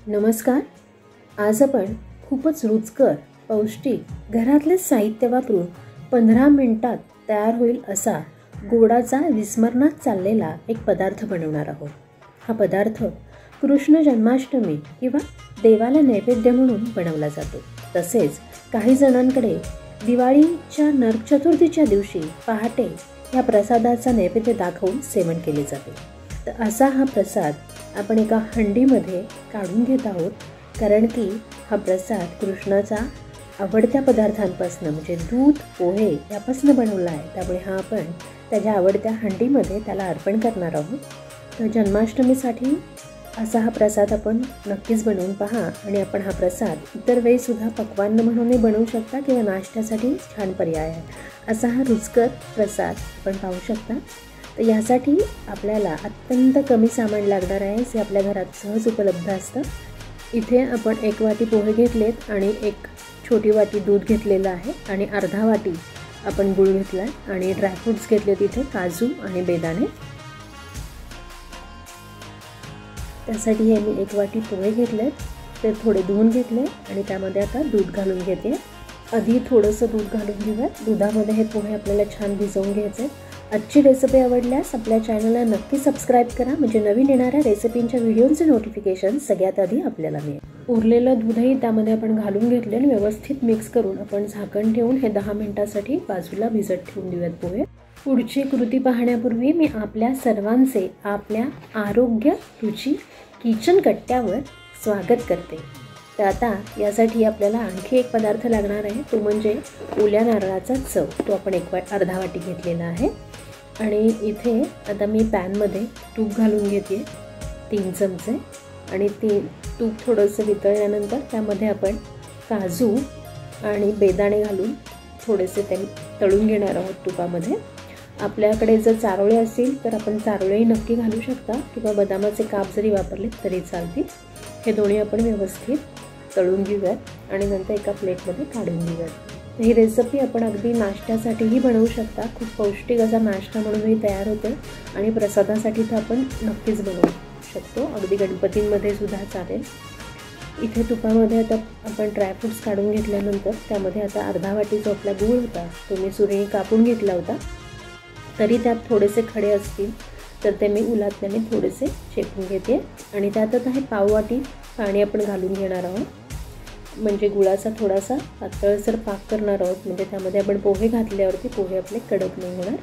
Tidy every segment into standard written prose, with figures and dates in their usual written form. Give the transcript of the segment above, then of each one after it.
नमस्कार. आज आपण खूपच रुचकर, पौष्टिक घरातले साहित्य वापरून 15 मिनिटात तयार होईल असा गोडाचा विस्मरणात चाललेला एक पदार्थ बनवणार आहोत. हा पदार्थ कृष्ण जन्माष्टमी किंवा देवाला नैवेद्य म्हणून बनवला जातो. तसेच काही जणांकडे दिवाळीच्या नरक चतुर्थीच्या दिवशी पहाटे या प्रसादाचा नैवेद्य दाखवून सेवन केले जाते. तर असा हा प्रसाद आपण एका हंडीमध्ये काढून घेत आहोत, कारण की हा प्रसाद कृष्णाचा आवडत्या पदार्थांपासून म्हणजे दूध पोहे यापासून बनवला आहे. त्यामुळे हा आपण त्याच्या आवडत्या हंडीमध्ये त्याला अर्पण करणार आहोत. तर जन्माष्टमीसाठी असा हा प्रसाद आपण नक्कीच बनवून पहा. आणि आपण हा प्रसाद इतर वेळीसुद्धा पक्वान्न म्हणूनही बनवू शकता किंवा नाश्त्यासाठी छान पर्याय आहे. असा हा रुचकर प्रसाद आपण पाहू शकता. तर यासाठी आपल्याला अत्यंत कमी सामान लागणार आहे, जे आपल्या घरात सहज उपलब्ध असतं. इथे आपण 1 वाटी पोहे घेतलेत आणि 1 छोटी वाटी दूध घेतलेलं आहे आणि अर्धा वाटी आपण गूळ घेतला आहे आणि ड्रायफ्रूट्स घेतले तिथे काजू आणि बेदाणे. त्यासाठी हे मी 1 वाटी पोहे घेतलेत, ते थोडे धुवून घेतले आणि त्यामध्ये आता दूध घालून घेते. आधी थोडंसं दूध घालून घेऊया. दुधामध्ये हे पोहे आपल्याला छान भिजवून घ्यायचे. आजची रेसिपी आवडल्यास आपल्या चॅनलला नक्की सबस्क्राईब करा, म्हणजे नवीन येणाऱ्या रेसिपींच्या व्हिडिओचे नोटिफिकेशन सगळ्यात आधी आपल्याला मिळेल. उरलेलं दूधही त्यामध्ये आपण घालून घेतले आणि व्यवस्थित मिक्स करून आपण झाकण ठेवून हे 10 मिनिटांसाठी बाजूला भिजत ठेवून देऊयात पोहे. पुढची कृती पाहण्यापूर्वी मी आपल्या सर्वांचे आपल्या आरोग्य रुची किचन कट्ट्यावर स्वागत करते. तर आता यासाठी आपल्याला आणखी एक पदार्थ लागणार आहे, तो म्हणजे ओल्या नारळाचा चव. तो आपण अर्धा वाटी घेतलेला आहे. आणि इथे आता मी पॅनमध्ये तूप घालून घेते 3 चमचे. आणि ते तूप थोडंसं वितळल्यानंतर त्यामध्ये आपण काजू आणि बेदाणे घालून थोडेसे ते तळून घेणार आहोत तुपामध्ये. आपल्याकडे जर चारोळे असतील तर आपण चारोळेही नक्की घालू शकता किंवा बदामाचे काप जरी वापरले तरी चालतील. हे दोन्ही आपण व्यवस्थित तळून घेऊयात आणि नंतर एका प्लेटमध्ये काढून घेऊयात. ही रेसिपी आपण अगदी नाश्त्यासाठीही बनवू शकता. खूप पौष्टिक असा नाश्ता म्हणूनही तयार होते आणि प्रसादासाठी तर आपण नक्कीच बनवू शकतो. अगदी गणपतींमध्ये सुद्धा चालेल. इथे तुपामध्ये आता आपण ड्रायफ्रूट्स काढून घेतल्यानंतर त्यामध्ये आता अर्धा वाटी जो आपला गूळ होता तो मी सुरीने कापून घेतला होता. तरी त्यात थोडेसे खडे असतील तर ते मी उलटल्याने थोडेसे चेपून घेते. आणि त्यात आता हे पाव वाटी पाणी आपण घालून घेणार आहोत, म्हणजे गुळाचा थोडासा पातळसर पाक करणार आहोत. म्हणजे त्यामध्ये आपण पोहे घातल्यावरती पोहे आपले कडक नाही होणार.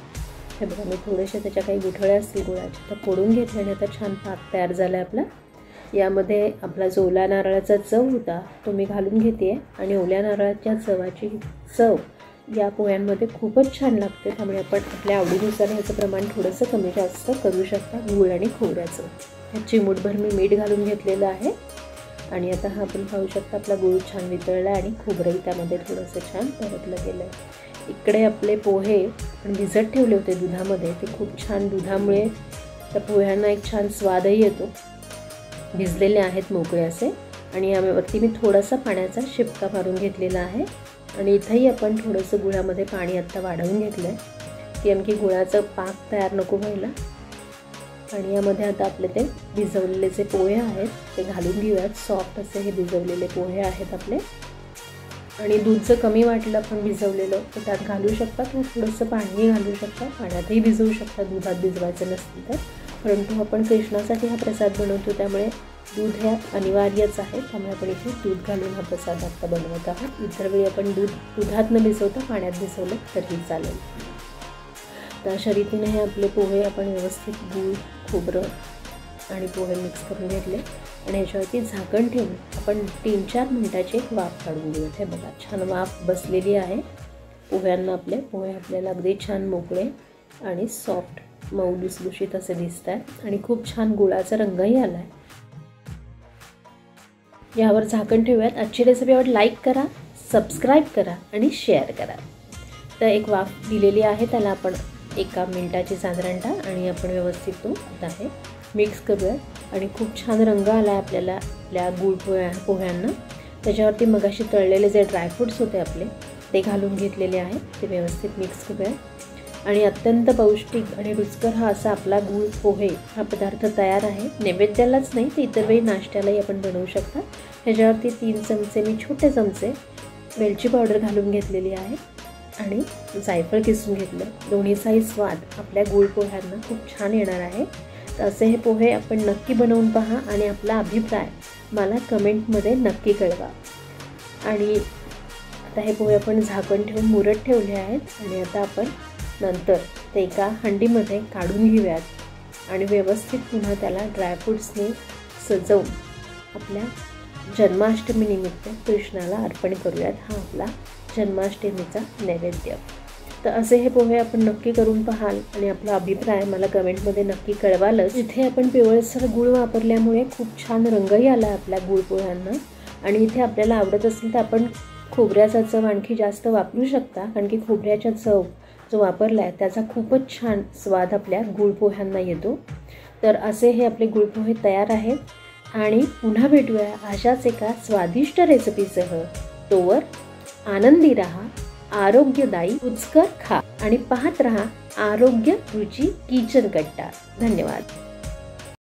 हे बघा, मी थोडेसे त्याच्या काही गुठळ्या असतील गुळाच्या तर फोडून घेतल्याने आता छान पाक तयार झाला आहे आपला. यामध्ये आपला जो ओल्या नारळाचा चव होता तो मी घालून घेते आणि ओल्या नारळाच्या चवाची चव या पोह्यांमध्ये खूपच छान लागते. त्यामुळे आपण आपल्या आवडीनुसार ह्याचं प्रमाण थोडंसं कमी जास्त करू शकता. गूळ आणि खोबऱ्याचं ह्या चिमूटभर मी मीठ घालून घेतलेलं आहे. आणि आता हा आपण पाहू शकता आपला गूळ छान वितळला आणि खोबरंही त्यामध्ये थोडंसं छान परतलं गेलं आहे. इकडे आपले पोहे आपण भिजत ठेवले होते दुधामध्ये, ते खूप छान दुधामुळे त्या पोह्यांना एक छान स्वादही येतो. भिजलेले आहेत मोकळे असे. आणि यावरती मी थोडासा पाण्याचा शिपका मारून घेतलेला आहे. आणि इथंही आपण थोडंसं गुळामध्ये पाणी आत्ता वाढवून घेतलं आहे की आणखी गुळाचं पाक तयार नको व्हायला. आणि यामध्ये आता आपले ते भिजवलेले जे पोहे आहेत ते घालून घेऊयात. सॉफ्ट असे हे भिजवलेले पोहे आहेत आपले. आणि दूध जर कमी वाटलं आपण भिजवलेलं तर त्यात घालू शकता किंवा थोडंसं पाणीही घालू शकता. पाण्यातही भिजवू शकता दुधात भिजवायचं नसतील तर. परंतु आपण कृष्णासाठी हा प्रसाद बनवतो त्यामुळे दूध हे अनिवार्यच आहे. त्यामुळे आपण इथे दूध घालून हा प्रसाद आता बनवत आहोत. इतर वेळी आपण दुधात न भिजवता पाण्यात भिजवलं तरी चालेल. तर अशा रीतीने हे आपले पोहे आपण व्यवस्थित गूळ खोबरं आणि पोहे मिक्स करून घेतले. आणि ह्याच्यावरती झाकण ठेवून आपण 3-4 मिनिटाची एक वाफ काढून घेऊयात. हे बघा, छान वाफ बसलेली आहे पोह्यांना. आपले पोहे आपल्याला अगदी छान मोकळे आणि सॉफ्ट मऊ लुसलुशीत असे दिसत आहेत आणि खूप छान गुळाचा रंगही आला आहे. यावर झाकण ठेवूयात. आजची रेसिपी आवड लाईक करा, सबस्क्राईब करा आणि शेअर करा. तर एक वाफ दिलेली आहे त्याला आपण 1 मिनिटाची साधारणतः. आणि आपण व्यवस्थित तो आता हे मिक्स करूया. आणि खूप छान रंग आला आहे आपल्याला आपल्या गूळ पोह्यांना. त्याच्यावरती मगाशी तळलेले जे ड्रायफ्रूट्स होते आपले ते घालून घेतलेले आहे. ते व्यवस्थित मिक्स करूया. आणि अत्यंत पौष्टिक आणि रुचकर हा असा आपला गूळ पोहे हा पदार्थ तयार आहे। नैवेद्यालाच नाही तर इतर वेळी नाश्त्यालाही आपण बनवू शकता। ह्याच्यावरती 3 चमचे मी छोटे चमचे वेलची पावडर घालून घेतलेली आहे आणि जायफळ किसून घेतलं। दोन्हीचाही स्वाद आपल्या गूळ पोह्यांना खूप छान येणार आहे। तर असे हे पोहे आपण नक्की बनवून पहा आणि आपला अभिप्राय मला कमेंटमध्ये नक्की कळवा। आणि आता हे पोहे आपण झाकण ठेवून मुरत ठेवले आहेत आणि आता आपण नंतर ते एका हंडीमध्ये काढून घेऊयात आणि व्यवस्थित पुन्हा त्याला ड्रायफ्रूट्सने सजवून आपल्या जन्माष्टमीनिमित्त कृष्णाला अर्पण करूयात। हा आपला जन्माष्टमीचा नैवेद्य। तर असे हे पोहे आपण नक्की करून पाहाल आणि आपला अभिप्राय मला कमेंटमध्ये नक्की कळवालच। इथे आपण पिवळसर गूळ वापरल्यामुळे खूप छान रंगही आला आपल्या गूळ पोह्यांना। आणि इथे आपल्याला आवडत असेल तर आपण खोबऱ्याचा चव आणखी जास्त वापरू शकता, कारण की खोबऱ्याचा चव जो वापरला आहे त्याचा खूपच छान स्वाद आपल्या गूळ पोह्यांना येतो। तर असे हे आपले गूळ पोहे तयार आहेत आणि पुन्हा भेटूया अशाच एका स्वादिष्ट रेसिपीसह। तोवर आनंदी रहा, आरोग्यदायी रुचकर खा आणि पाहत रहा आरोग्य रुची किचन कट्टा। धन्यवाद।